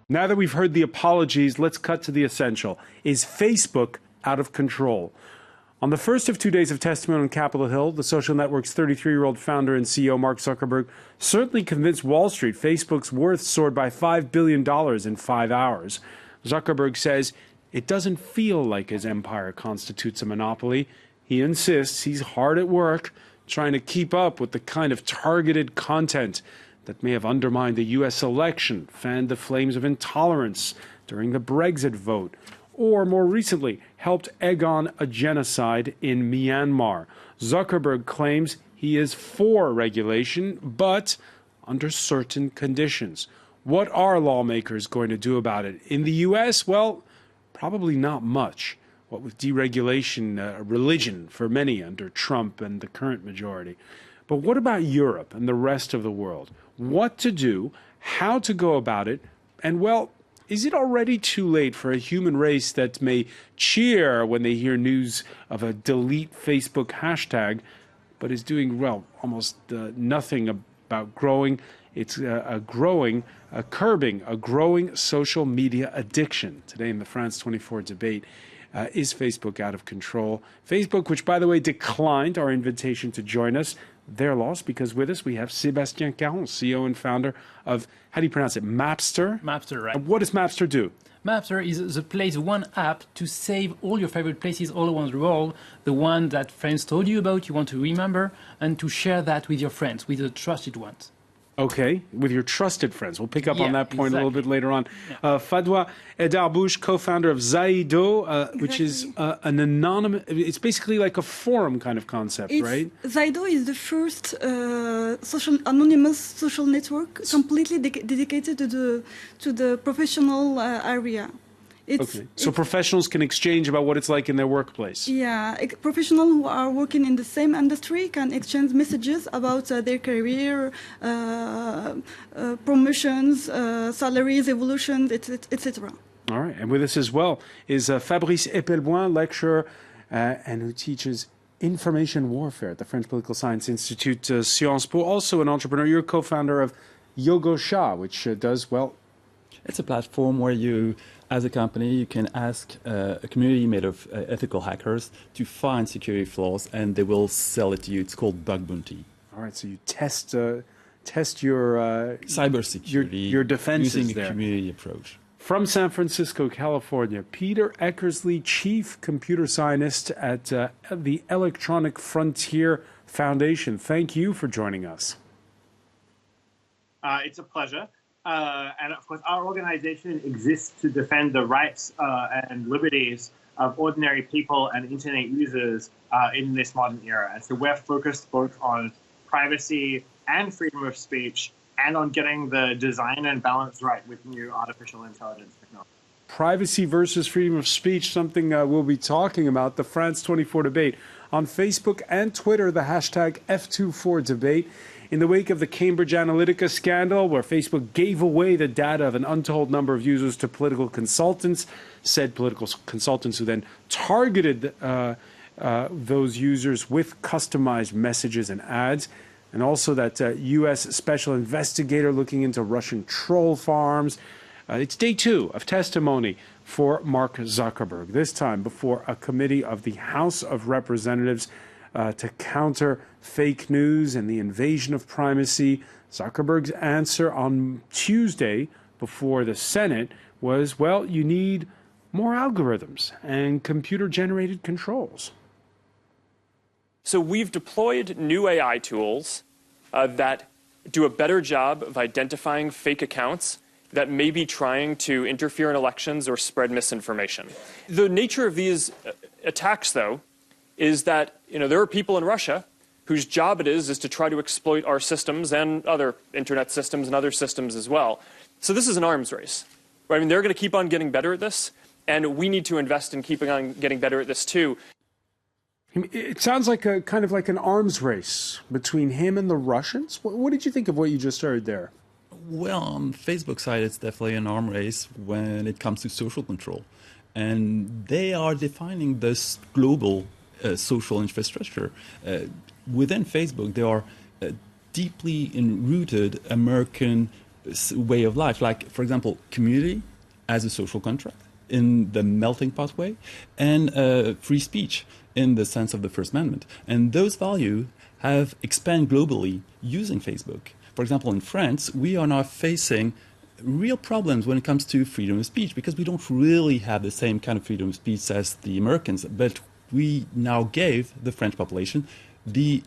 Now that we've heard the apologies, let's cut to the essential. Is Facebook out of control? On the first of 2 days of testimony on Capitol Hill, the social network's 33-year-old founder and CEO, Mark Zuckerberg, certainly convinced Wall Street Facebook's worth soared by $5 billion in 5 hours. Zuckerberg says it doesn't feel like his empire constitutes a monopoly. He insists he's hard at work trying to keep up with the kind of targeted content that may have undermined the U.S. election, fanned the flames of intolerance during the Brexit vote, or more recently, helped egg on a genocide in Myanmar. Zuckerberg claims he is for regulation, but under certain conditions. What are lawmakers going to do about it? In the U.S., well, probably not much. What with deregulation, religion for many under Trump and the current majority. But what about Europe and the rest of the world? What to do, how to go about it, and, well, is it already too late for a human race that may cheer when they hear news of a delete Facebook hashtag, but is doing, well, almost nothing about growing? It's curbing a growing social media addiction. Today in the France 24 debate, is Facebook out of control? Facebook, which, by the way, declined our invitation to join us. Their loss, because with us we have Sébastien Caron, CEO and founder of, how do you pronounce it, Mapster? Mapster, right. What does Mapster do? Mapster is the place, one app to save all your favorite places all around the world, the one that friends told you about, you want to remember, and to share that with your friends, with the trusted ones. Okay, with your trusted friends. We'll pick up on that point a little bit later on. Fadwa Edarbouche, co-founder of Zaido, which is an anonymous, it's basically like a forum kind of concept, right? Zaido is the first anonymous social network completely dedicated to the professional area. So professionals can exchange about what it's like in their workplace. Yeah, professionals who are working in the same industry can exchange messages about their career, promotions, salaries, evolutions, etc. All right, and with us as well is Fabrice Epelboin, lecturer and who teaches information warfare at the French Political Science Institute, Sciences Po, also an entrepreneur. You're co-founder of Yogosha, which does, well... It's a platform where you, as a company, you can ask a community made of ethical hackers to find security flaws, and they will sell it to you. It's called bug bounty. All right, so you test your cybersecurity, your defenses using there. A community approach. From San Francisco, California, Peter Eckersley, chief computer scientist at the Electronic Frontier Foundation. Thank you for joining us. It's a pleasure. And of course, our organization exists to defend the rights and liberties of ordinary people and internet users in this modern era. And so we're focused both on privacy and freedom of speech and on getting the design and balance right with new artificial intelligence technology. Privacy versus freedom of speech, something we'll be talking about. The France 24 debate on Facebook and Twitter, the hashtag F24debate. In the wake of the Cambridge Analytica scandal, where Facebook gave away the data of an untold number of users to political consultants, said political consultants who then targeted those users with customized messages and ads, and also that U.S. special investigator looking into Russian troll farms. It's day 2 of testimony for Mark Zuckerberg, this time before a committee of the House of Representatives to counter fake news and the invasion of privacy. Zuckerberg's answer on Tuesday before the Senate was, well, you need more algorithms and computer-generated controls. So we've deployed new AI tools that do a better job of identifying fake accounts that may be trying to interfere in elections or spread misinformation. The nature of these attacks, though, is that there are people in Russia whose job it is to try to exploit our systems and other internet systems and other systems as well. So this is an arms race. Right? I mean, they're going to keep on getting better at this, and we need to invest in keeping on getting better at this too. It sounds like a kind of like an arms race between him and the Russians. What did you think of what you just heard there? Well, on Facebook's side, it's definitely an arms race when it comes to social control. And they are defining this global social infrastructure. Within Facebook, there are deeply enrooted American way of life, like, for example, community as a social contract in the melting pot way, and free speech in the sense of the First Amendment. And those values have expanded globally using Facebook. For example, in France, we are now facing real problems when it comes to freedom of speech, because we don't really have the same kind of freedom of speech as the Americans, but we now gave the French population the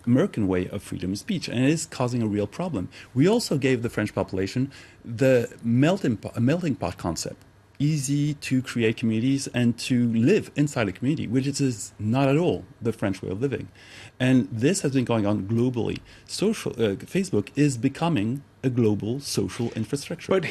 American way of freedom of speech, and it is causing a real problem. We also gave the French population the melting pot concept, easy to create communities and to live inside a community, which is not at all the French way of living. And this has been going on globally. Facebook is becoming a global social infrastructure. But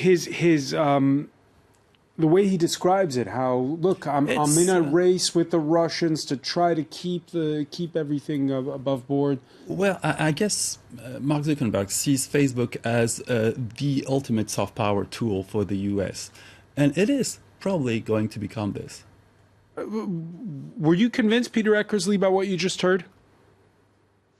the way he describes it, how look, I'm in a race with the Russians to try to keep everything above board. Well, I guess Mark Zuckerberg sees Facebook as the ultimate soft power tool for the U.S., and it is probably going to become this. Were you convinced, Peter Eckersley, by what you just heard?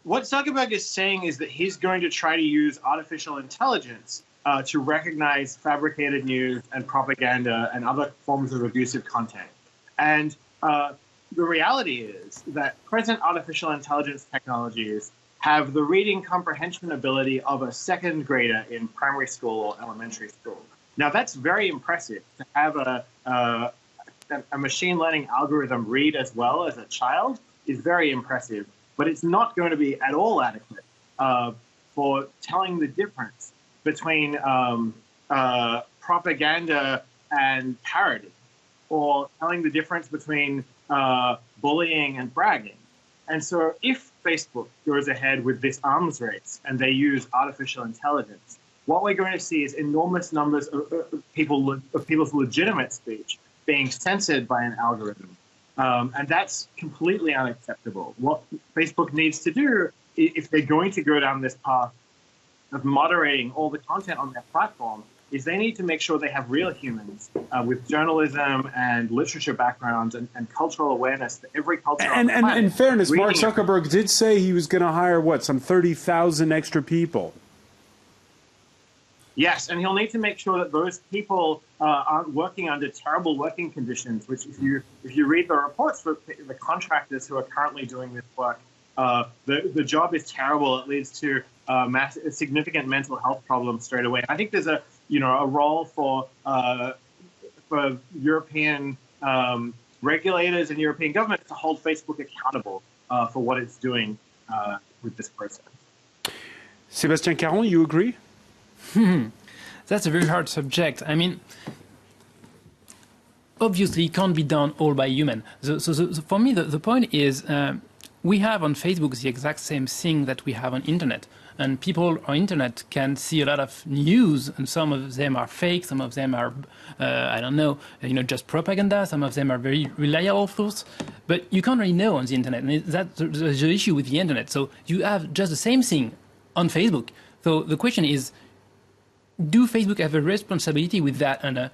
What Zuckerberg is saying is that he's going to try to use artificial intelligence to recognize fabricated news and propaganda and other forms of abusive content. And the reality is that present artificial intelligence technologies have the reading comprehension ability of a second grader in primary school or elementary school. Now, that's very impressive to have a machine learning algorithm read as well as a child is very impressive, but it's not going to be at all adequate for telling the difference between propaganda and parody, or telling the difference between bullying and bragging. And so if Facebook goes ahead with this arms race and they use artificial intelligence, what we're going to see is enormous numbers of people's legitimate speech being censored by an algorithm. And that's completely unacceptable. What Facebook needs to do, if they're going to go down this path of moderating all the content on their platform, is they need to make sure they have real humans with journalism and literature backgrounds and cultural awareness for every culture on the planet. And in fairness, Mark Zuckerberg did say he was going to hire, some 30,000 extra people. Yes, and he'll need to make sure that those people aren't working under terrible working conditions, which if you read the reports for the contractors who are currently doing this work, the job is terrible. It leads to significant mental health problems straight away. I think there's a role for European regulators and European governments to hold Facebook accountable for what it's doing with this process. Sébastien Caron, you agree? That's a very hard subject. I mean, obviously, it can't be done all by human. So for me, the point is we have on Facebook the exact same thing that we have on internet. And people on internet can see a lot of news, and some of them are fake, some of them are, just propaganda, some of them are very reliable sources. But you can't really know on the internet, and that's the issue with the internet. So you have just the same thing on Facebook. So the question is, do Facebook have a responsibility with that, and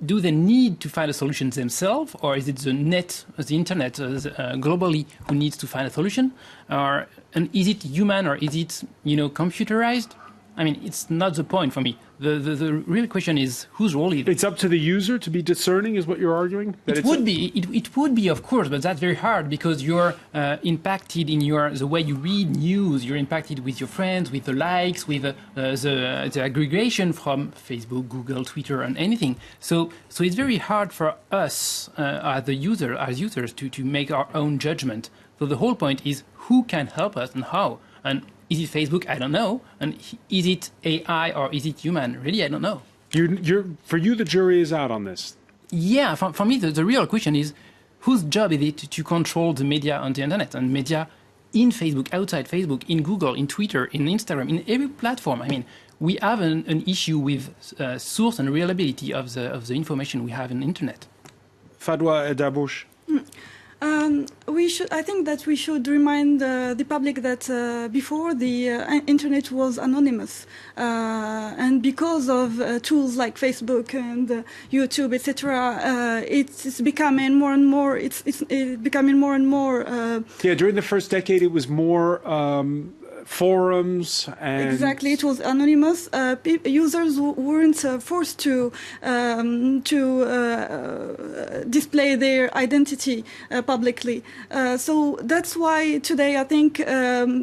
do they need to find a solution themselves, or is it the internet globally who needs to find a solution, and is it human or is it computerized? I mean, it's not the point for me. The real question is whose role is it? It's up to the user to be discerning, is what you're arguing? It would be, of course, but that's very hard because you're impacted in the way you read news. You're impacted with your friends, with the likes, with the aggregation from Facebook, Google, Twitter, and anything. So it's very hard for us as users to make our own judgment. So the whole point is who can help us and how. And is it Facebook? I don't know. And is it AI or is it human? Really, I don't know. For you, the jury is out on this. Yeah, for me, the real question is whose job is it to control the media on the internet and media in Facebook, outside Facebook, in Google, in Twitter, in Instagram, in every platform. I mean, we have an issue with source and reliability of the information we have on the internet. Fadwa Dabush. I think that we should remind the public that before the internet was anonymous, and because of tools like Facebook and YouTube, etc., it's becoming more and more. It's becoming more and more. During the first decade, it was more forums and... Exactly, it was anonymous. Users weren't forced to display their identity publicly. So that's why today I think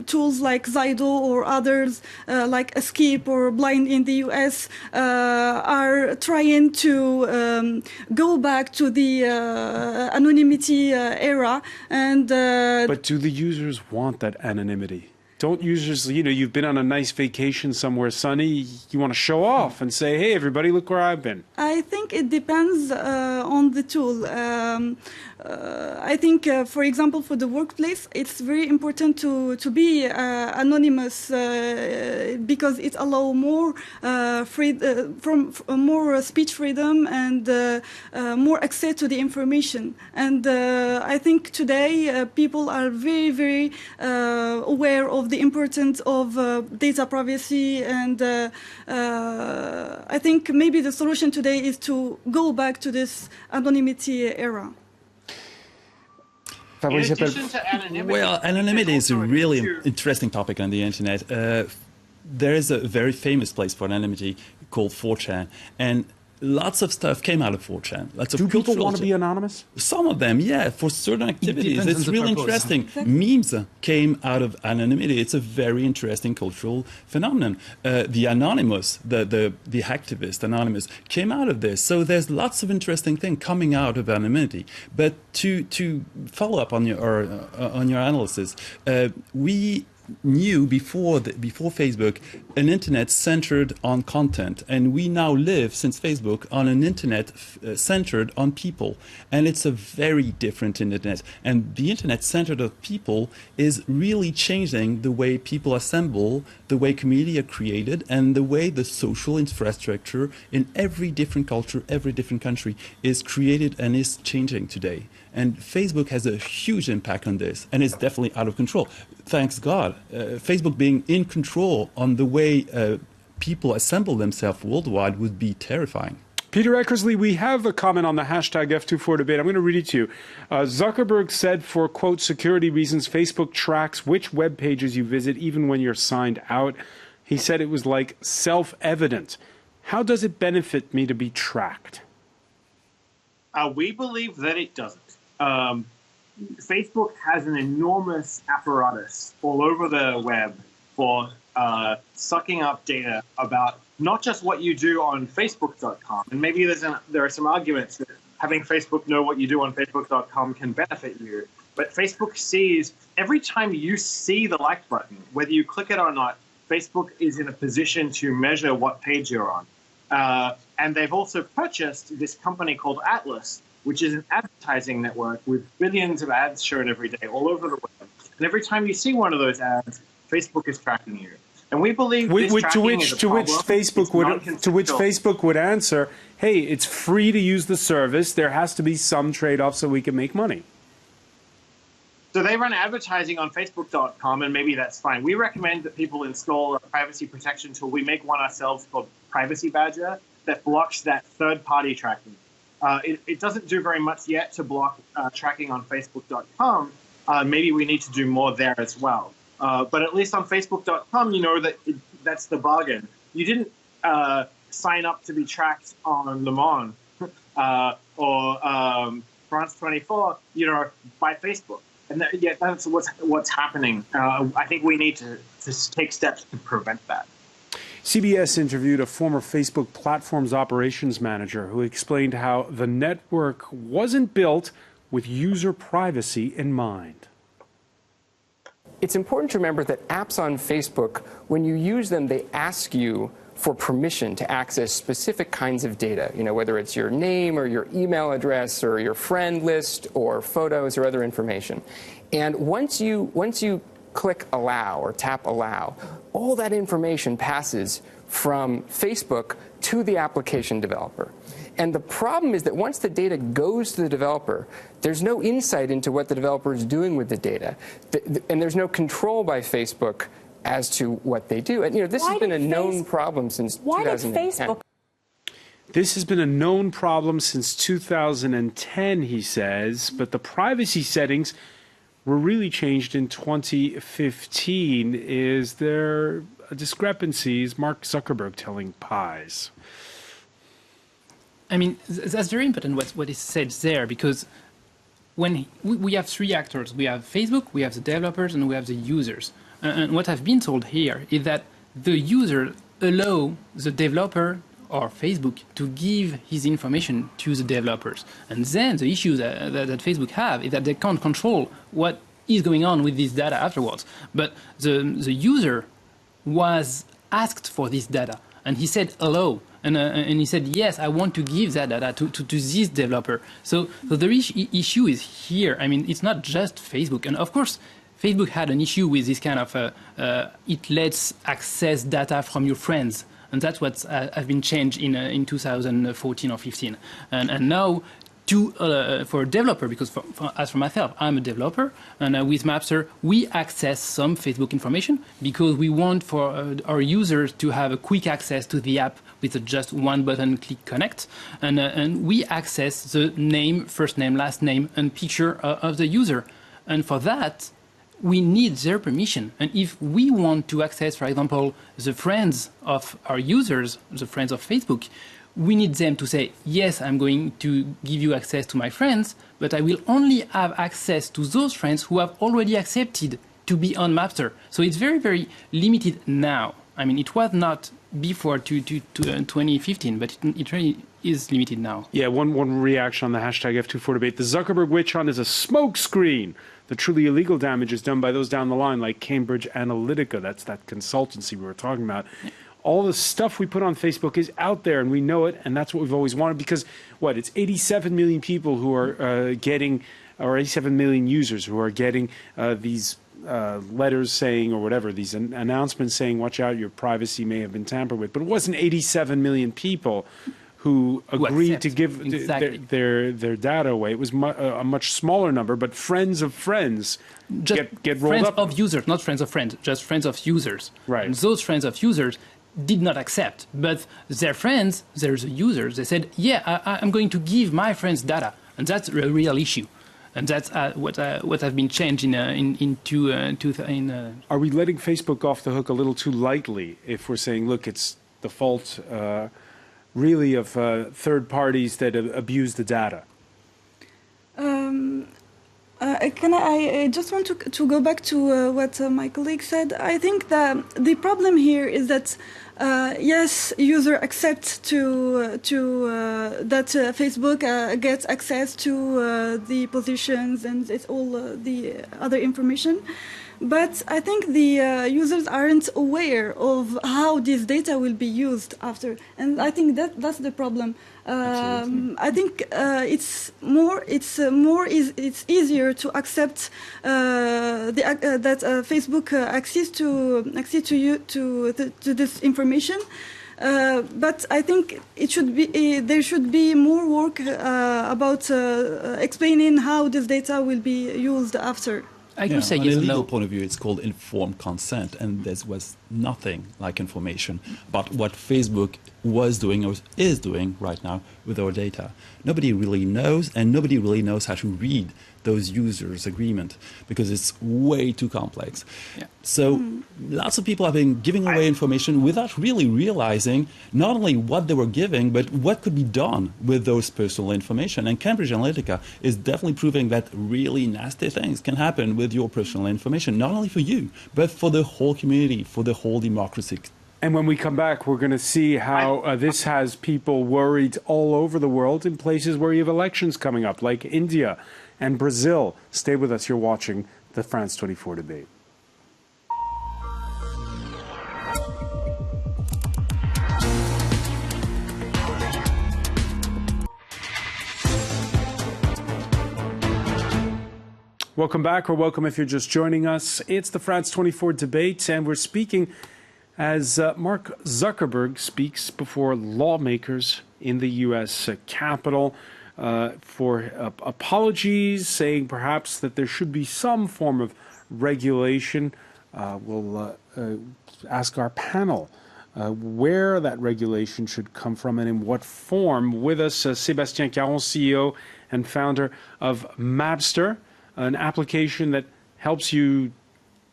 tools like Zydo or others like Escape or Blind in the US are trying to go back to the anonymity era. And but do the users want that anonymity? Don't users, you've been on a nice vacation somewhere sunny, you want to show off and say, hey, everybody, look where I've been. I think it depends on the tool. I think, for example, for the workplace, it's very important to be anonymous because it allows more more speech freedom and more access to the information. And I think today people are very, very aware of the importance of data privacy, and I think maybe the solution today is to go back to this anonymity era. In addition to anonymity, well, anonymity is a really interesting topic on the internet. There is a very famous place for anonymity called 4chan, and lots of stuff came out of 4chan. Lots of Do people want to be anonymous? Some of them, yeah, for certain activities. It's really interesting. Exactly. Memes came out of anonymity. It's a very interesting cultural phenomenon. The anonymous, the activist anonymous, came out of this. So there's lots of interesting things coming out of anonymity. But to follow up on your analysis, we knew before Facebook an internet centered on content, and we now live since Facebook on an internet centered on people, and it's a very different internet. And the internet centered on people is really changing the way people assemble, the way community are created, and the way the social infrastructure in every different culture, every different country is created and is changing today. And Facebook has a huge impact on this, and it's definitely out of control. Thanks God. Facebook being in control on the way people assemble themselves worldwide would be terrifying. Peter Eckersley, we have a comment on the hashtag F24 debate. I'm going to read it to you. Zuckerberg said for, quote, security reasons, Facebook tracks which web pages you visit even when you're signed out. He said it was like self-evident. How does it benefit me to be tracked? We believe that it doesn't. Facebook has an enormous apparatus all over the web for sucking up data about not just what you do on Facebook.com. And maybe there are some arguments that having Facebook know what you do on Facebook.com can benefit you. But Facebook sees every time you see the like button, whether you click it or not, Facebook is in a position to measure what page you're on. And they've also purchased this company called Atlas, which is an advertising network with billions of ads shown every day all over the web. And every time you see one of those ads, Facebook is tracking you. And we believe to which Facebook would answer, hey, it's free to use the service. There has to be some trade-off so we can make money. So they run advertising on Facebook.com, and maybe that's fine. We recommend that people install a privacy protection tool. We make one ourselves called Privacy Badger that blocks that third-party tracking. It doesn't do very much yet to block tracking on Facebook.com. Maybe we need to do more there as well. But at least on Facebook.com, you know that that's the bargain. You didn't sign up to be tracked on Le Monde or France 24, by Facebook. And that's what's happening. I think we need to take steps to prevent that. CBS interviewed a former Facebook platform's operations manager who explained how the network wasn't built with user privacy in mind. It's important to remember that apps on Facebook, when you use them, they ask you for permission to access specific kinds of data, whether it's your name or your email address or your friend list or photos or other information. And once you click allow or tap allow, all that information passes from Facebook to the application developer. And the problem is that once the data goes to the developer, there's no insight into what the developer is doing with the data. And there's no control by Facebook as to what they do. And this has been a known problem since 2010. This has been a known problem since 2010, he says, but the privacy settings were really changed in 2015. Is there a discrepancy? Is Mark Zuckerberg telling pies? I mean, that's very important what is said there, because when we have three actors. We have Facebook, we have the developers, and we have the users. And what I've been told here is that the user allow the developer or Facebook to give his information to the developers. And then the issue that Facebook have is that they can't control what is going on with this data afterwards. But the user was asked for this data, and he said allow. And he said, yes, I want to give that data to this developer. So the issue is here. I mean, it's not just Facebook. And of course, Facebook had an issue with this kind of, it lets access data from your friends. And that's what has been changed in 2014 or 15. And now, for a developer, because as for myself, I'm a developer, and with Mapster, we access some Facebook information because we want for our users to have a quick access to the app with just one button, click connect, and we access the name, first name, last name, and picture of the user. And for that, we need their permission. And if we want to access, for example, the friends of our users, the friends of Facebook, we need them to say, yes, I'm going to give you access to my friends, but I will only have access to those friends who have already accepted to be on Mapster. So it's very, very limited now. I mean, it was not before 2015, but it really is limited now. Yeah, one reaction on the hashtag F24 debate. The Zuckerberg witch hunt is a smokescreen. The truly illegal damage is done by those down the line, like Cambridge Analytica. That's that consultancy we were talking about. All the stuff we put on Facebook is out there, and we know it, and that's what we've always wanted, because, it's 87 million people who are getting, or 87 million users who are getting these letters saying, or whatever, these announcements saying, watch out, your privacy may have been tampered with. But it wasn't 87 million people who agreed to give their data away. It was a much smaller number, but friends of friends get rolled friends up. Friends of users, not friends of friends, just friends of users. Right. And those friends of users did not accept, but their friends, there's the users, they said, yeah, I'm going to give my friends data, and that's a real issue. And that's what have been changed in Are we letting Facebook off the hook a little too lightly if we're saying, look, it's the fault really of third parties that abuse the data? I just want to go back to what my colleague said. I think that the problem here is that yes, user accept that Facebook gets access to the positions and it's all the other information. But I think the users aren't aware of how this data will be used after, and I think that's the problem. I think it's easier to accept that Facebook access to this information. But I think there should be more work about explaining how this data will be used after. I can say from yes a and legal no. point of view, it's called informed consent, and there was nothing like information about what Facebook was doing or is doing right now with our data. Nobody really knows, and nobody really knows how to read those users' agreement because it's way too complex. Yeah. So lots of people have been giving away information without really realizing not only what they were giving, but what could be done with those personal information. And Cambridge Analytica is definitely proving that really nasty things can happen with your personal information, not only for you, but for the whole community, for the whole democracy. And when we come back, we're going to see how this has people worried all over the world in places where you have elections coming up, like India and Brazil. Stay with us. You're watching the France 24 debate. Welcome back, or welcome if you're just joining us. It's the France 24 debate, and we're speaking as Mark Zuckerberg speaks before lawmakers in the U.S. Capitol for apologies, saying perhaps that there should be some form of regulation. We'll ask our panel where that regulation should come from and in what form. With us, Sébastien Caron, CEO and founder of Mapster, an application that helps you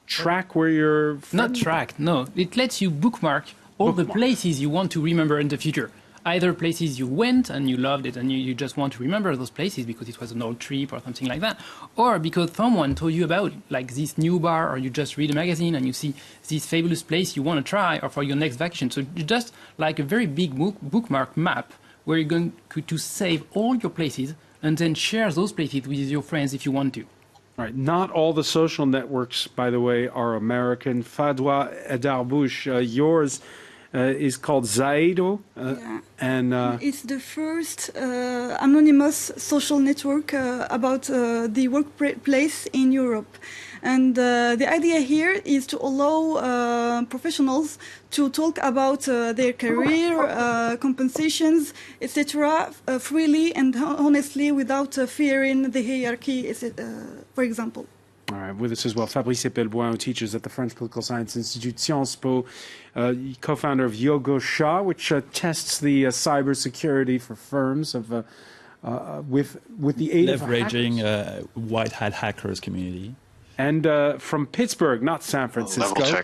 track where you're... Not track, no. It lets you bookmark all the places you want to remember in the future. Either places you went and you loved it and you just want to remember those places because it was an old trip or something like that, or because someone told you about like this new bar, or you just read a magazine and you see this fabulous place you want to try, or for your next vacation. So just like a very big bookmark map where you're going to save all your places and then share those places with your friends if you want to. All right. Not all the social networks, by the way, are American. Fadwa Edarbouch, yours is called Zaedo, and it's the first anonymous social network about the workplace in Europe. And the idea here is to allow professionals to talk about their career, compensations, etc., freely and honestly without fearing the hierarchy, for example. All right, with us as well, Fabrice Epelboin, who teaches at the French Political Science Institute, Sciences Po, co-founder of YoGoSha, which tests the cybersecurity for firms with the aid of leveraging white hat hackers community. And from Pittsburgh, not San Francisco,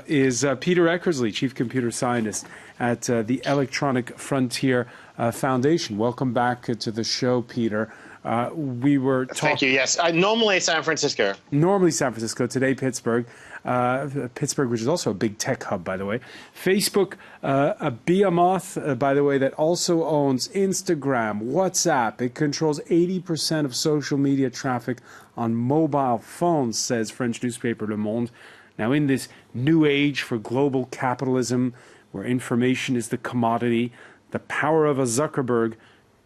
is Peter Eckersley, Chief Computer Scientist at the Electronic Frontier Foundation. Welcome back to the show, Peter. We were talking... Thank you, yes. Normally San Francisco. Normally San Francisco, today Pittsburgh. Pittsburgh, which is also a big tech hub, by the way. Facebook, a behemoth, by the way, that also owns Instagram, WhatsApp. It controls 80% of social media traffic on mobile phones, says French newspaper Le Monde. Now, in this new age for global capitalism, where information is the commodity, the power of a Zuckerberg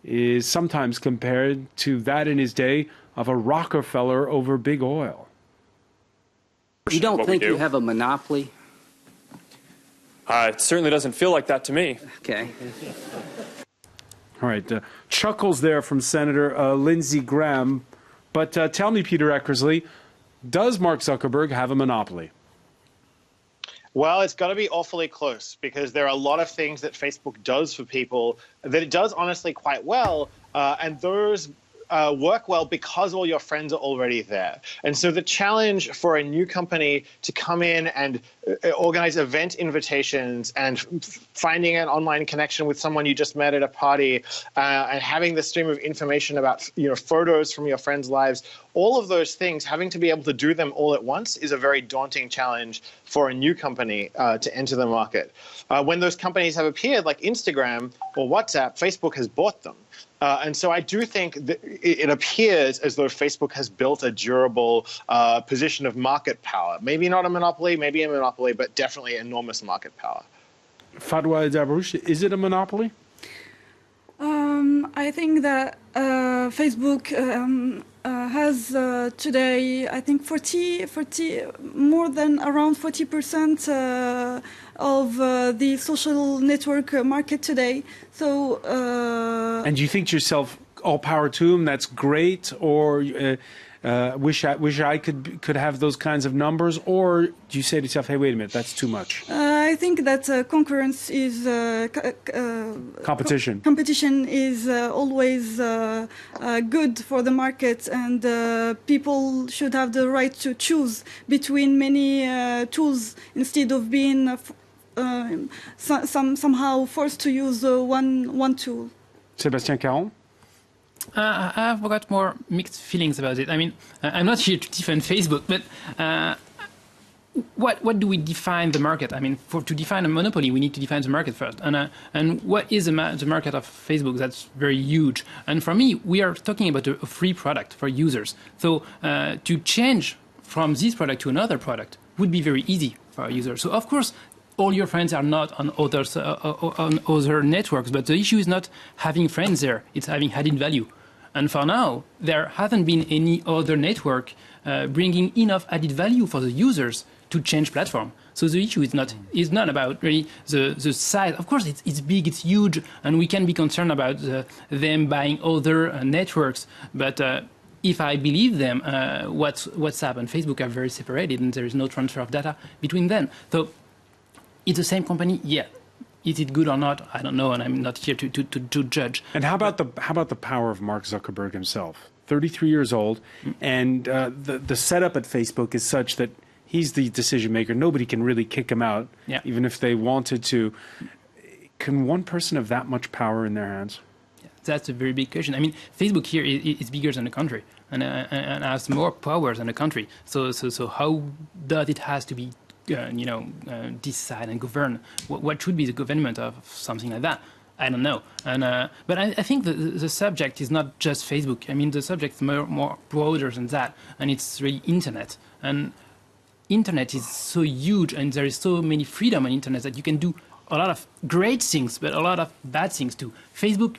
is sometimes compared to that in his day of a Rockefeller over big oil. You don't think you have a monopoly? It certainly doesn't feel like that to me. Okay. All right. Chuckles there from Senator Lindsey Graham. But tell me, Peter Eckersley, does Mark Zuckerberg have a monopoly? Well, it's got to be awfully close, because there are a lot of things that Facebook does for people that it does honestly quite well, and those work well because all your friends are already there. And so the challenge for a new company to come in and organize event invitations and finding an online connection with someone you just met at a party and having the stream of information about photos from your friends' lives, all of those things, having to be able to do them all at once is a very daunting challenge for a new company to enter the market. When those companies have appeared, like Instagram or WhatsApp, Facebook has bought them. And so I do think that it appears as though Facebook has built a durable position of market power. Maybe not a monopoly, maybe a monopoly, but definitely enormous market power. Fadwa Edarbouch, is it a monopoly? I think that Facebook has today, I think, more than around 40% of the social network market today. So, and do you think to yourself, all power to him, that's great, or wish I could have those kinds of numbers, or do you say to yourself, hey, wait a minute, that's too much? I think that concurrence is competition. Competition is always good for the market, and people should have the right to choose between many tools instead of being somehow forced to use one tool. Sébastien Caron? I've got more mixed feelings about it. I mean, I'm not here to defend Facebook, but what do we define the market? I mean, to define a monopoly, we need to define the market first. And what is the market of Facebook? That's very huge. And for me, we are talking about a free product for users. So to change from this product to another product would be very easy for a user. So of course, all your friends are not on other networks, but the issue is not having friends there, it's having added value. And for now, there hasn't been any other network bringing enough added value for the users to change platform. So the issue is not about really the size. Of course, it's big, it's huge, and we can be concerned about them buying other networks, but if I believe them, WhatsApp and Facebook are very separated, and there is no transfer of data between them. So it's the same company, yeah. Is it good or not? I don't know, and I'm not here to judge. And how about the power of Mark Zuckerberg himself? 33 years old, and the setup at Facebook is such that he's the decision maker. Nobody can really kick him out, even if they wanted to. Can one person have that much power in their hands? That's a very big question. I mean, Facebook here is bigger than the country and has more power than the country. So how does it has to be, decide and govern? What should be the government of something like that? I don't know. But I think the subject is not just Facebook. I mean, the subject is more broader than that, and it's really internet. And internet is so huge, and there is so many freedom on internet that you can do a lot of great things, but a lot of bad things too. Facebook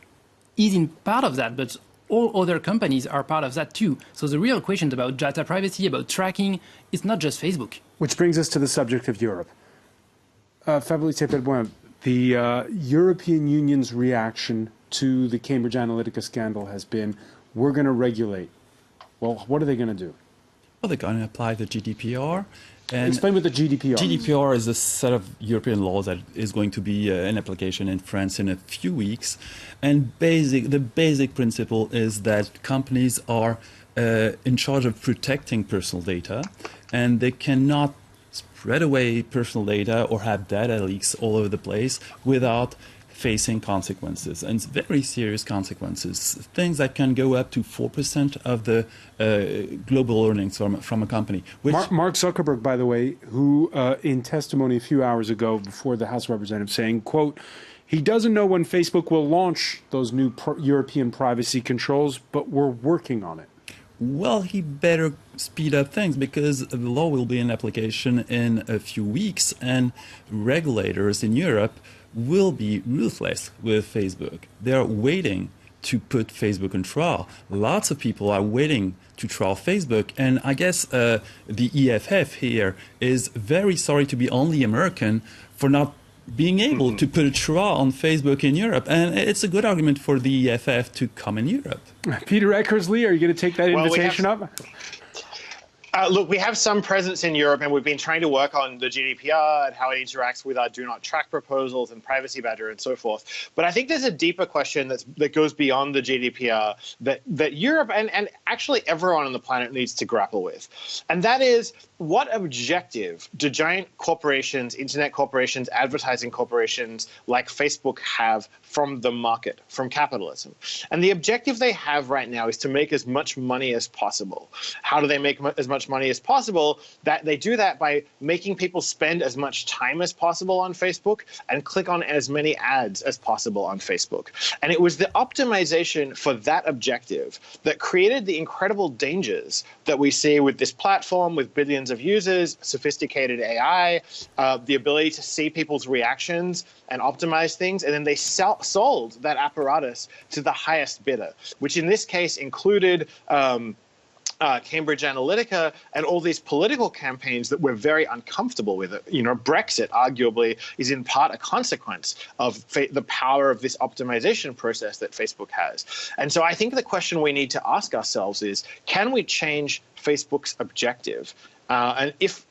is in part of that, but all other companies are part of that too. So the real question about data privacy, about tracking, is not just Facebook. Which brings us to the subject of Europe. Fabrice Pelboin, the European Union's reaction to the Cambridge Analytica scandal has been, we're going to regulate. Well, what are they going to do? Well, they're going to apply the GDPR. And explain what the GDPR is. GDPR is a set of European laws that is going to be in application in France in a few weeks. And the basic principle is that companies are in charge of protecting personal data, and they cannot spread away personal data or have data leaks all over the place without facing consequences, and very serious consequences. Things that can go up to 4% of the global earnings from a company. Mark Zuckerberg, by the way, who in testimony a few hours ago before the House of Representatives saying, quote, he doesn't know when Facebook will launch those new European privacy controls, but we're working on it. Well, he better speed up things because the law will be in application in a few weeks, and regulators in Europe will be ruthless with Facebook. They are waiting to put Facebook on trial. Lots of people are waiting to trial Facebook, and I guess the EFF here is very sorry to be only American for not being able to put a trial on Facebook in Europe. And it's a good argument for the EFF to come in Europe. Peter Eckersley, are you going to take that invitation up? Look, we have some presence in Europe, and we've been trying to work on the GDPR and how it interacts with our do not track proposals and privacy badger and so forth. But I think there's a deeper question that goes beyond the GDPR that Europe and actually everyone on the planet needs to grapple with. And that is, what objective do giant corporations, internet corporations, advertising corporations like Facebook have from the market, from capitalism? And the objective they have right now is to make as much money as possible. How do they make as much money as possible? That they do that by making people spend as much time as possible on Facebook and click on as many ads as possible on Facebook. And it was the optimization for that objective that created the incredible dangers that we see with this platform, with billions of users, sophisticated AI, the ability to see people's reactions and optimize things, and then they sold that apparatus to the highest bidder, which in this case included Cambridge Analytica and all these political campaigns that we're very uncomfortable with. You know, Brexit arguably is in part a consequence of the power of this optimization process that Facebook has. And so I think the question we need to ask ourselves is, can we change Facebook's objective? And if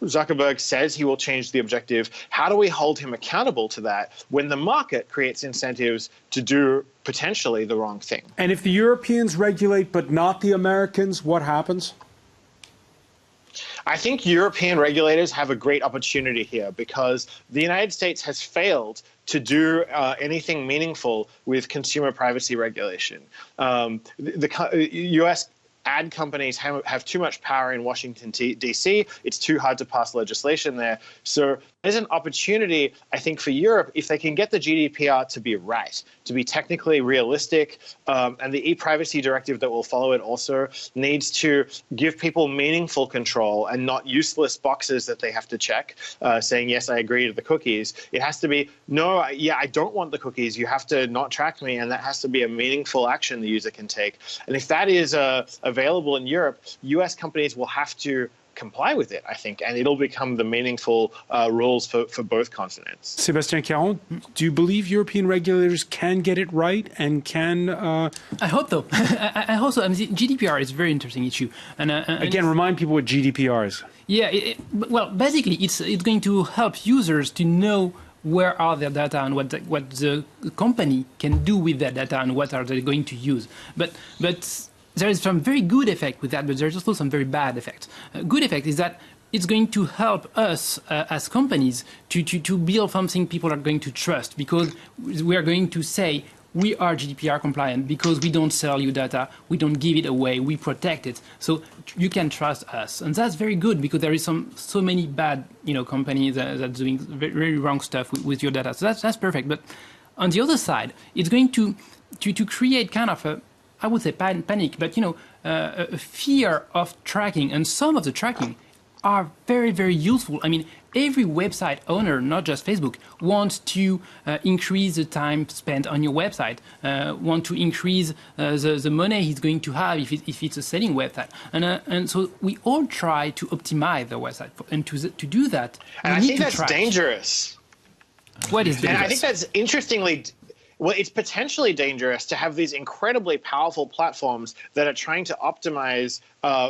Zuckerberg says he will change the objective, how do we hold him accountable to that when the market creates incentives to do potentially the wrong thing? And if the Europeans regulate but not the Americans, what happens? I think European regulators have a great opportunity here because the United States has failed to do anything meaningful with consumer privacy regulation. The U.S. ad companies have too much power in Washington, D.C. It's too hard to pass legislation there. So there's an opportunity, I think, for Europe, if they can get the GDPR to be right, to be technically realistic, and the e-privacy directive that will follow it also needs to give people meaningful control and not useless boxes that they have to check, saying, yes, I agree to the cookies. It has to be, no, yeah, I don't want the cookies. You have to not track me, and that has to be a meaningful action the user can take. And if that is available in Europe, U.S. companies will have to comply with it, I think, and it'll become the meaningful rules for both continents. Sébastien Caron, do you believe European regulators can get it right and can... I hope so. I hope so. I mean, GDPR is a very interesting issue. And again, remind people what GDPR is. Yeah, well, basically, it's going to help users to know where are their data and what the company can do with their data and what are they going to use. But there is some very good effect with that, but there's also some very bad effect. Good effect is that it's going to help us as companies to build something people are going to trust, because we are going to say, we are GDPR compliant because we don't sell you data, we don't give it away, we protect it. So you can trust us. And that's very good, because there is so many bad companies that are doing very wrong stuff with your data. So that's perfect. But on the other side, it's going to create kind of a, I would say panic, but a fear of tracking. And some of the tracking are very, very useful. I mean, every website owner, not just Facebook, wants to increase the time spent on your website, want to increase the money he's going to have if it's a selling website. And so we all try to optimize the website. And to do that, and I think that's dangerous. What is dangerous? And I think that's interestingly... Well, it's potentially dangerous to have these incredibly powerful platforms that are trying to optimize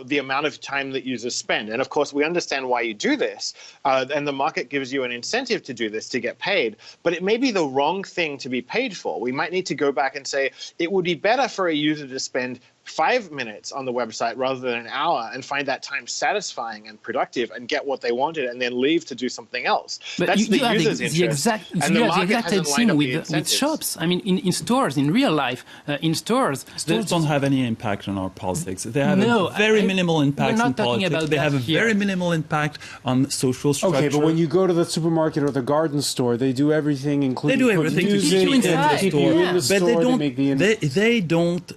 the amount of time that users spend. And of course, we understand why you do this. And the market gives you an incentive to do this, to get paid. But it may be the wrong thing to be paid for. We might need to go back and say, it would be better for a user to spend 5 minutes on the website rather than an hour and find that time satisfying and productive and get what they wanted and then leave to do something else. But that's the user's interest. And the exact same thing with shops. I mean, in stores, in real life, in stores. Stores don't have any impact on our politics. They have a very minimal impact on politics. They have a very minimal impact on social structure. Okay, but when you go to the supermarket or the garden store, they do everything, including they do everything to keep you in the store. But they don't.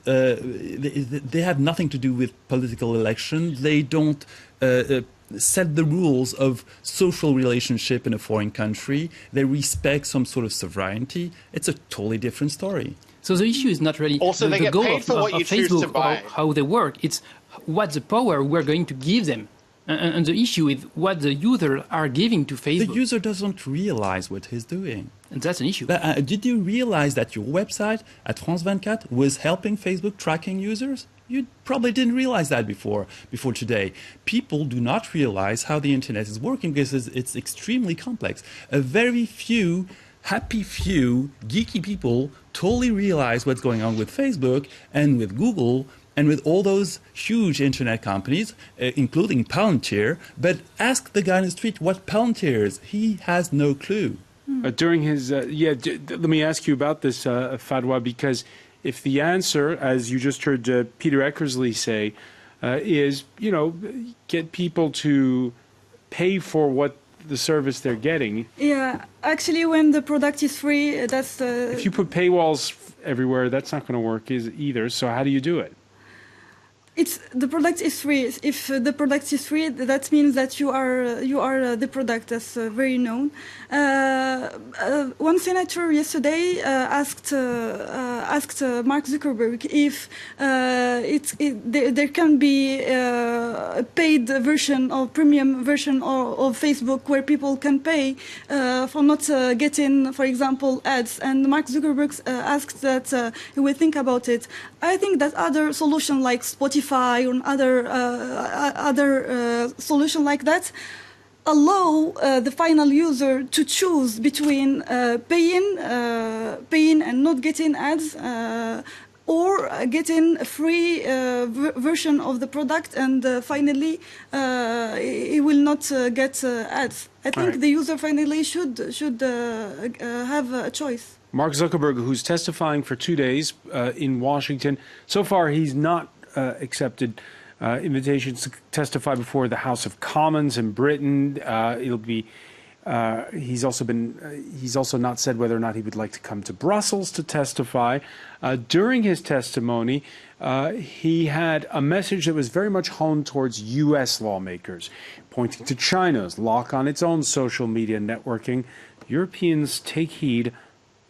They have nothing to do with political elections. They don't set the rules of social relationship in a foreign country. They respect some sort of sovereignty. It's a totally different story. So the issue is not really also, the goal of Facebook or how they work. It's what the power we're going to give them. And the issue is what the users are giving to Facebook. The user doesn't realize what he's doing. And that's an issue. Did you realize that your website at France 24 was helping Facebook tracking users? You probably didn't realize that before today. People do not realize how the internet is working because it's extremely complex. A very few, happy few, geeky people totally realize what's going on with Facebook and with Google and with all those huge internet companies, including Palantir. But ask the guy in the street what Palantir is. He has no clue. During his, let me ask you about this, Fadwa, because if the answer, as you just heard Peter Eckersley say, is, get people to pay for what the service they're getting. Yeah, actually, when the product is free, that's the... If you put paywalls everywhere, that's not going to work either. So how do you do it? The product is free. If the product is free, that means that you are the product. That's very known. One senator yesterday asked Mark Zuckerberg if there can be a paid version or premium version of Facebook where people can pay for not getting, for example, ads. And Mark Zuckerberg asked that he will think about it. I think that other solutions like Spotify or other solution like that allow the final user to choose between paying and not getting ads or getting a free version of the product and finally he will not get ads. I think the user finally should have a choice. Mark Zuckerberg, who's testifying for 2 days in Washington, so far he's not accepted invitations to testify before the House of Commons in Britain. It'll be. He's also not said whether or not he would like to come to Brussels to testify. During his testimony, he had a message that was very much honed towards U.S. lawmakers, pointing to China's lock on its own social media networking. Europeans take heed.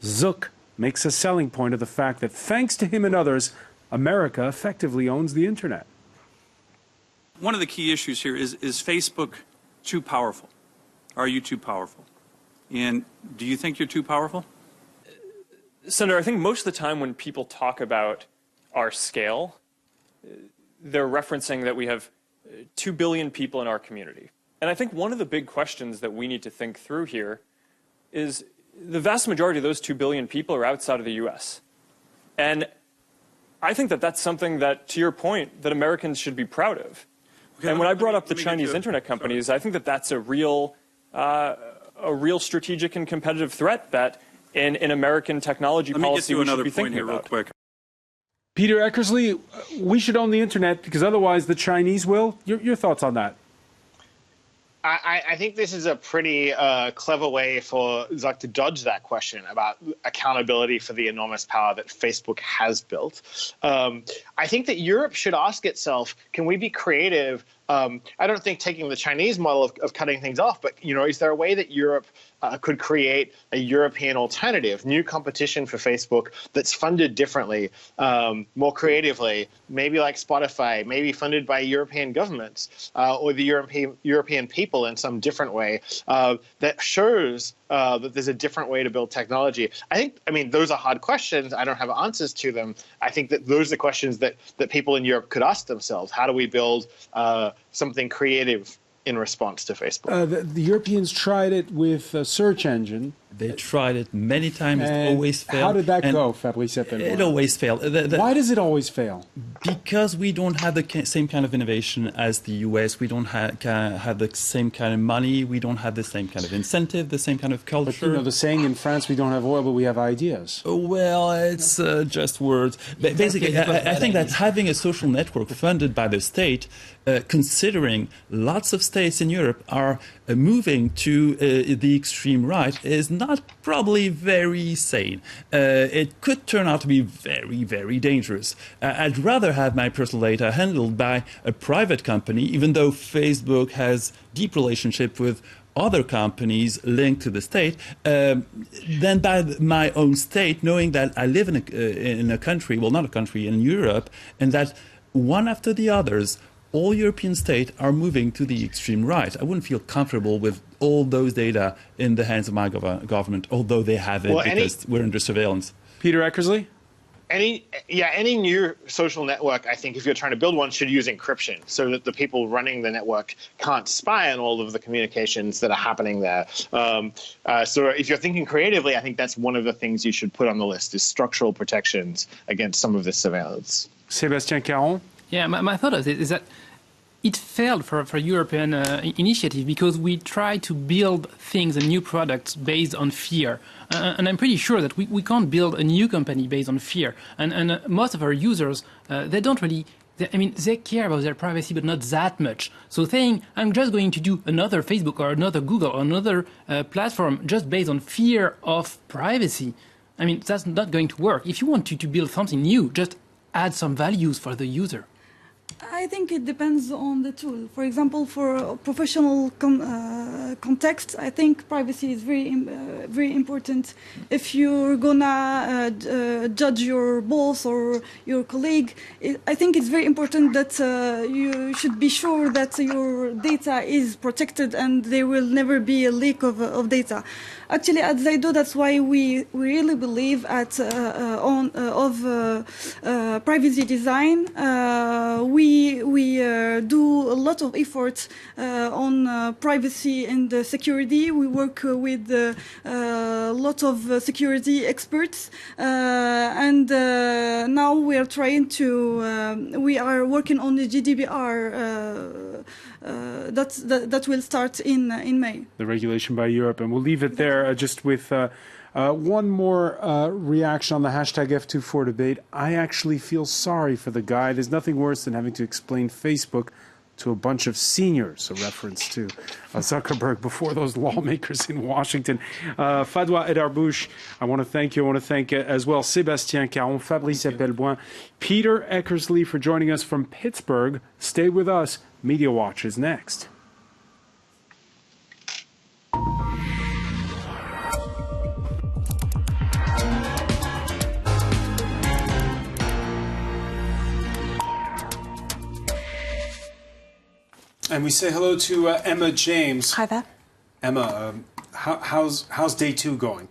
Zuck makes a selling point of the fact that thanks to him and others, America effectively owns the internet. One of the key issues here is Facebook too powerful? Are you too powerful? And do you think you're too powerful? Senator, I think most of the time when people talk about our scale, they're referencing that we have 2 billion people in our community. And I think one of the big questions that we need to think through here is the vast majority of those 2 billion people are outside of the U.S. And I think that that's something that, to your point, that Americans should be proud of. Okay, and when I brought up the Chinese internet companies, I think that that's a real strategic and competitive threat that in American technology policy we should be thinking about. Real quick. Peter Eckersley, we should own the internet because otherwise the Chinese will. Your thoughts on that? I think this is a pretty clever way for Zuck to dodge that question about accountability for the enormous power that Facebook has built. I think that Europe should ask itself, can we be creative? I don't think taking the Chinese model of cutting things off, but is there a way that Europe could create a European alternative, new competition for Facebook that's funded differently, more creatively, maybe like Spotify, maybe funded by European governments or the European people in some different way that shows that there's a different way to build technology. I mean, those are hard questions. I don't have answers to them. I think that those are the questions that people in Europe could ask themselves. How do we build something creative in response to Facebook? The Europeans tried it with a search engine. They tried it many times. It always failed. How did that go, Fabrice Eppelboin? It always failed. Why does it always fail? Because we don't have the same kind of innovation as the US. We don't have the same kind of money. We don't have the same kind of incentive, the same kind of culture. But, the saying in France, we don't have oil, but we have ideas. Well, it's just words. Basically, I think that having a social network funded by the state, considering lots of states in Europe are moving to the extreme right, is not probably very sane. It could turn out to be very, very dangerous. I'd rather have my personal data handled by a private company, even though Facebook has deep relationship with other companies linked to the state, than by my own state, knowing that I live in a country, well, not a country, in Europe, and that one after the others, all European states are moving to the extreme right. I wouldn't feel comfortable with all those data in the hands of my government, although they have it because we're under surveillance. Peter Eckersley? Any new social network, I think, if you're trying to build one, should use encryption so that the people running the network can't spy on all of the communications that are happening there. So if you're thinking creatively, I think that's one of the things you should put on the list is structural protections against some of this surveillance. Sébastien Caron? Yeah, my thought is that it failed for European initiative because we try to build things and new products based on fear. And I'm pretty sure that we can't build a new company based on fear. And most of our users, they don't really, they care about their privacy, but not that much. So saying, I'm just going to do another Facebook or another Google or another platform just based on fear of privacy, that's not going to work. If you want to build something new, just add some values for the user. I think it depends on the tool. For example, for a professional context, I think privacy is very important. If you're gonna judge your boss or your colleague, I think it's very important that you should be sure that your data is protected and there will never be a leak of data. Actually, at Zaido, that's why we really believe privacy design. We do a lot of effort on privacy and security. We work with a lot of security experts, and now we are trying to. We are working on the GDPR. That will start in May. The regulation by Europe, and we'll leave it there just with one more reaction on the hashtag F24 debate. I actually feel sorry for the guy. There's nothing worse than having to explain Facebook to a bunch of seniors, a reference to Zuckerberg before those lawmakers in Washington. Fadwa Edarbouche, I want to thank you. I want to thank as well Sébastien Caron, Fabrice Eppelboin, Peter Eckersley for joining us from Pittsburgh. Stay with us. Media Watch is next. And we say hello to Emma James. Hi there. Emma, how's day 2 going?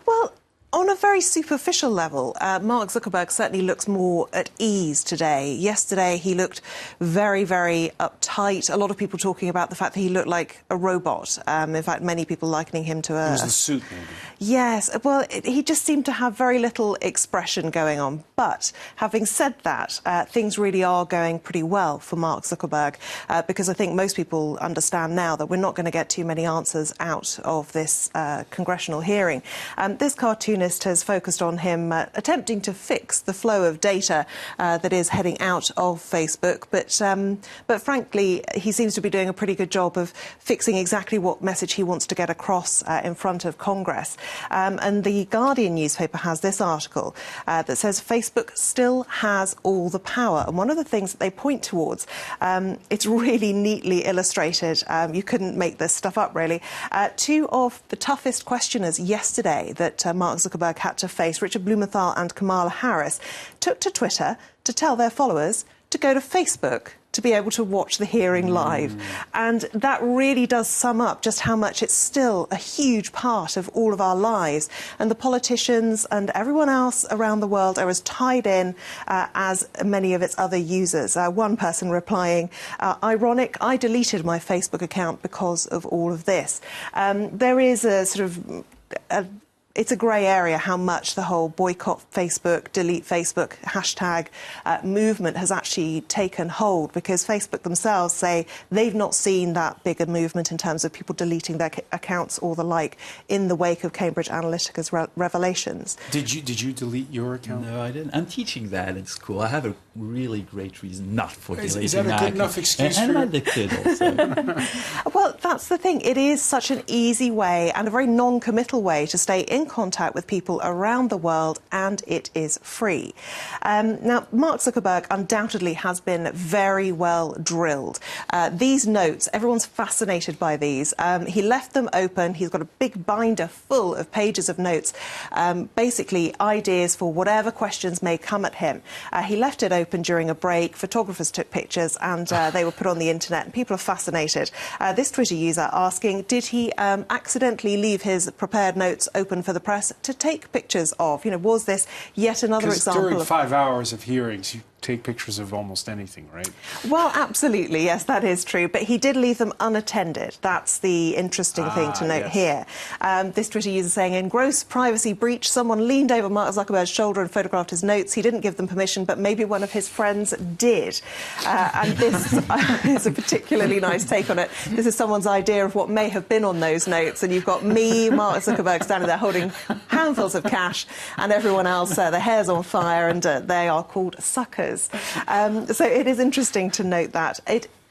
Well, On a very superficial level, Mark Zuckerberg certainly looks more at ease today. Yesterday, he looked very, very uptight. A lot of people talking about the fact that he looked like a robot. In fact, many people likening him to a... It was the suit, maybe. Yes. Well, he just seemed to have very little expression going on. But having said that, things really are going pretty well for Mark Zuckerberg, because I think most people understand now that we're not going to get too many answers out of this congressional hearing. This cartoonist has focused on him attempting to fix the flow of data that is heading out of Facebook, but frankly, he seems to be doing a pretty good job of fixing exactly what message he wants to get across in front of Congress. And the Guardian newspaper has this article that says Facebook still has all the power. And one of the things that they point towards, it's really neatly illustrated. You couldn't make this stuff up, really. Two of the toughest questioners yesterday that Mark Zuckerberg had to face, Richard Blumenthal and Kamala Harris, took to Twitter to tell their followers to go to Facebook to be able to watch the hearing live. And that really does sum up just how much it's still a huge part of all of our lives. And the politicians and everyone else around the world are as tied in as many of its other users. One person replying, ironic, I deleted my Facebook account because of all of this. There is a sort of... It's a grey area how much the whole boycott Facebook, delete Facebook hashtag movement has actually taken hold, because Facebook themselves say they've not seen that big a movement in terms of people deleting their accounts or the like in the wake of Cambridge Analytica's revelations. Did you delete your account? No, I didn't. I'm teaching that in school. I have a really great reason not for deleting Is that a good enough excuse and for I'm addicted also. Well, that's the thing. It is such an easy way and a very non-committal way to stay in contact with people around the world, and it is free. Now, Mark Zuckerberg undoubtedly has been very well drilled. These notes, everyone's fascinated by these. He left them open. He's got a big binder full of pages of notes, basically ideas for whatever questions may come at him. He left it open during a break. Photographers took pictures, and they were put on the internet, and people are fascinated. This Twitter user asking, did he accidentally leave his prepared notes open for the press to take pictures of? You know, was this yet another example during of... 5 hours of hearings, you take pictures of almost anything, right? Well, absolutely, yes, that is true. But he did leave them unattended. That's the interesting thing to note here. This Twitter user saying, in gross privacy breach, someone leaned over Mark Zuckerberg's shoulder and photographed his notes. He didn't give them permission, but maybe one of his friends did. And this is a particularly nice take on it. This is someone's idea of what may have been on those notes. And you've got me, Mark Zuckerberg, standing there holding handfuls of cash, and everyone else, their hair's on fire, and they are called suckers. So it is interesting to note that.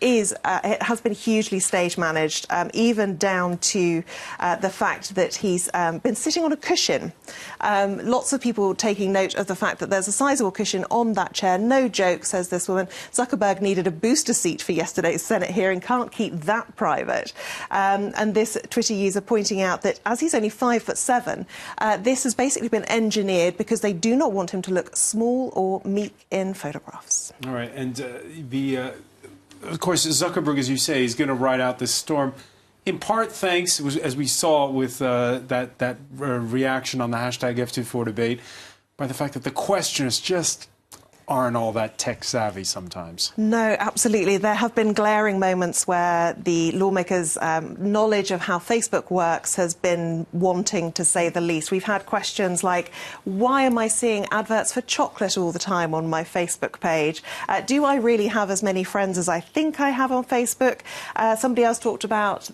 It has been hugely stage managed, even down to the fact that he's been sitting on a cushion. Lots of people taking note of the fact that there's a sizable cushion on that chair. No joke, says this woman. Zuckerberg needed a booster seat for yesterday's Senate hearing. Can't keep that private. And this Twitter user pointing out that as he's only 5'7", this has basically been engineered because they do not want him to look small or meek in photographs. All right, and of course, Zuckerberg, as you say, is going to ride out this storm, in part thanks, as we saw with that reaction on the hashtag F24 debate, by the fact that the questioners just aren't all that tech-savvy sometimes. No, absolutely. There have been glaring moments where the lawmakers' knowledge of how Facebook works has been wanting, to say the least. We've had questions like, why am I seeing adverts for chocolate all the time on my Facebook page? Do I really have as many friends as I think I have on Facebook? Somebody else talked about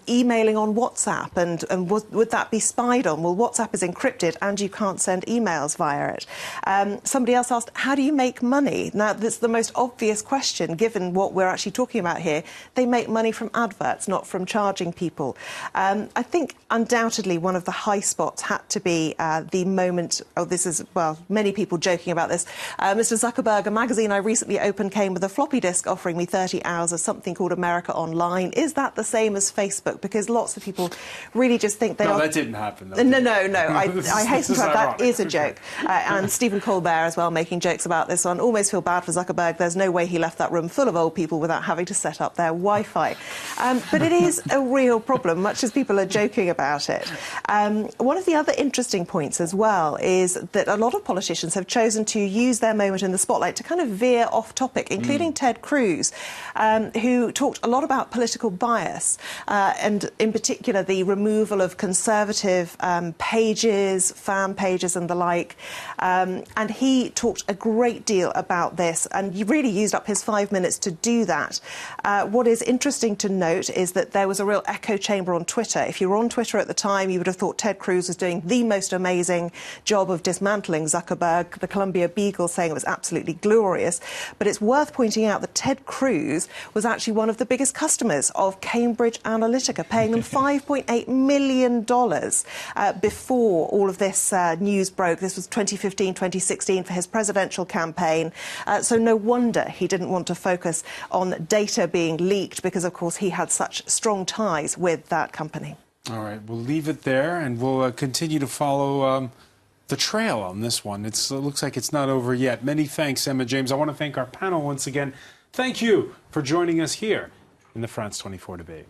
emailing on WhatsApp, and would that be spied on? Well, WhatsApp is encrypted, and you can't send emails via it. Somebody else asked, how do you make money? Now, that's the most obvious question, given what we're actually talking about here. They make money from adverts, not from charging people. I think undoubtedly one of the high spots had to be the moment, many people joking about this. Mr. Zuckerberg, a magazine I recently opened came with a floppy disk offering me 30 hours of something called America Online. Is that the same as Facebook? Because lots of people really just think they are... No, that didn't happen, though. No. I hasten to add that is a joke. And Stephen Colbert as well making jokes about this. this one. Almost feel bad for Zuckerberg. There's no way he left that room full of old people without having to set up their Wi-Fi. But it is a real problem, much as people are joking about it. One of the other interesting points as well is that a lot of politicians have chosen to use their moment in the spotlight to kind of veer off topic, including Ted Cruz, who talked a lot about political bias, and in particular the removal of conservative pages, fan pages and the like. And he talked a great deal about this, and he really used up his 5 minutes to do that. What is interesting to note is that there was a real echo chamber on Twitter. If you were on Twitter at the time, you would have thought Ted Cruz was doing the most amazing job of dismantling Zuckerberg, the Columbia Beagle saying it was absolutely glorious. But it's worth pointing out that Ted Cruz was actually one of the biggest customers of Cambridge Analytica, paying them $5.8 million before all of this news broke. This was 2015, 2016 for his presidential campaign. So no wonder he didn't want to focus on data being leaked because, of course, he had such strong ties with that company. All right, we'll leave it there, and we'll continue to follow the trail on this one. It looks like it's not over yet. Many thanks, Emma James. I want to thank our panel once again. Thank you for joining us here in the France 24 debate.